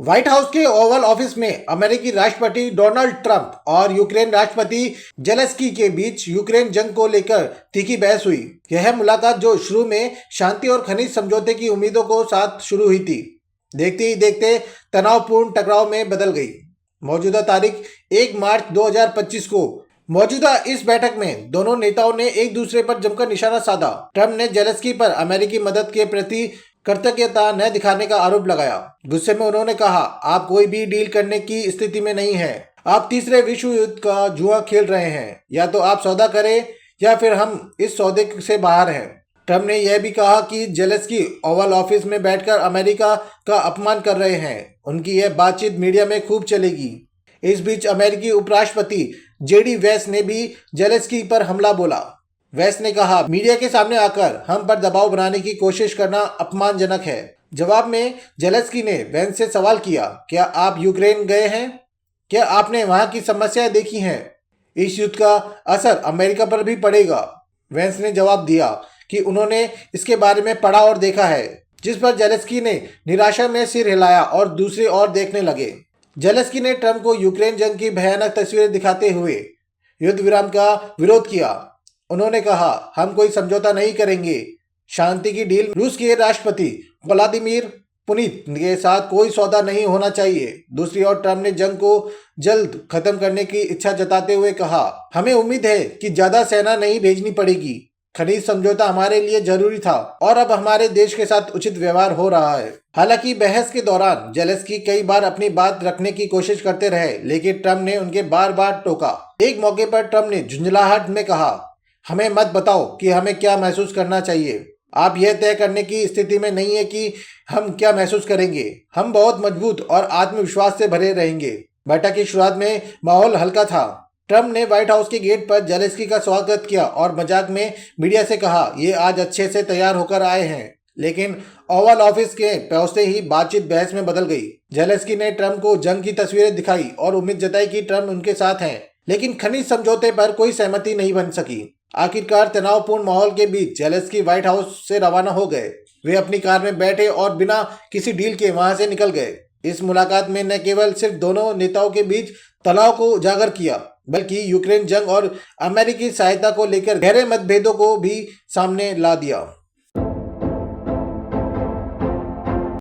White house के Oval office में अमेरिकी राष्ट्रपति डोनाल्ड ट्रंप और यूक्रेन राष्ट्रपति जेलेंस्की के बीच यूक्रेन जंग को लेकर तीखी बहस हुई। यह मुलाकात जो शुरू में शांति और खनिज समझौते की उम्मीदों को साथ शुरू हुई थी, देखते ही देखते तनावपूर्ण टकराव में बदल गई। मौजूदा तारीख 1 मार्च 2025 को मौजूदा इस बैठक में दोनों नेताओं ने एक दूसरे पर जमकर निशाना साधा। ट्रंप ने जेलेंस्की पर अमेरिकी मदद के प्रति कृतज्ञता न दिखाने का आरोप लगाया। गुस्से में उन्होंने कहा, आप कोई भी डील करने की स्थिति में नहीं हैं। आप तीसरे विश्व युद्ध का जुआ खेल रहे हैं। या तो आप सौदा करें या फिर हम इस सौदे से बाहर हैं। ट्रंप ने यह भी कहा कि जेलेंस्की ओवल ऑफिस में बैठकर अमेरिका का अपमान कर रहे हैं। उनकी यह बातचीत मीडिया में खूब चलेगी। इस बीच अमेरिकी उपराष्ट्रपति जेडी वैंस ने भी जेलेंस्की पर हमला बोला। वैंस ने कहा, मीडिया के सामने आकर हम पर दबाव बनाने की कोशिश करना अपमानजनक है। जवाब में जेलेंस्की ने वैंस से सवाल किया, क्या आप यूक्रेन गए हैं? क्या आपने वहां की समस्याएं देखी हैं? इस युद्ध का असर अमेरिका पर भी पड़ेगा। वैंस ने जवाब दिया कि उन्होंने इसके बारे में पढ़ा और देखा है, जिस पर जेलेंस्की ने निराशा में सिर हिलाया और दूसरी ओर देखने लगे। जेलेंस्की ने ट्रंप को यूक्रेन जंग की भयानक तस्वीरें दिखाते हुए युद्ध विराम का विरोध किया। उन्होंने कहा, हम कोई समझौता नहीं करेंगे। शांति की डील रूस के राष्ट्रपति व्लादिमीर पुतिन के साथ कोई सौदा नहीं होना चाहिए। दूसरी ओर ट्रंप ने जंग को जल्द खत्म करने की इच्छा जताते हुए कहा, हमें उम्मीद है कि ज्यादा सेना नहीं भेजनी पड़ेगी। खनिज समझौता हमारे लिए जरूरी था और अब हमारे देश के साथ उचित व्यवहार हो रहा है। हालांकि बहस के दौरान जेलेंस्की कई बार अपनी बात रखने की कोशिश करते रहे, लेकिन ट्रंप ने उनके बार बार टोका। एक मौके पर ट्रंप ने झुंझलाहट में कहा, हमें मत बताओ कि हमें क्या महसूस करना चाहिए। आप यह तय करने की स्थिति में नहीं है कि हम क्या महसूस करेंगे। हम बहुत मजबूत और आत्मविश्वास से भरे रहेंगे। बैठक की शुरुआत में माहौल हल्का था। ट्रंप ने व्हाइट हाउस के गेट पर जेलेंस्की का स्वागत किया और मजाक में मीडिया से कहा, ये आज अच्छे से तैयार होकर आए हैं। लेकिन ओवल ऑफिस के पहुंचते ही बातचीत बहस में बदल गई। जेलेंस्की ने ट्रंप को जंग की तस्वीरें दिखाई और उम्मीद जताई कि ट्रंप उनके साथ हैं, लेकिन खनिज समझौते पर कोई सहमति नहीं बन सकी। आखिरकार तनावपूर्ण माहौल के बीच जेलेंस्की व्हाइट हाउस से रवाना हो गए। वे अपनी कार में बैठे और बिना किसी डील के वहां से निकल गए। इस मुलाकात में न केवल सिर्फ दोनों नेताओं के बीच तनाव को उजागर किया, बल्कि यूक्रेन जंग और अमेरिकी सहायता को लेकर गहरे मतभेदों को भी सामने ला दिया।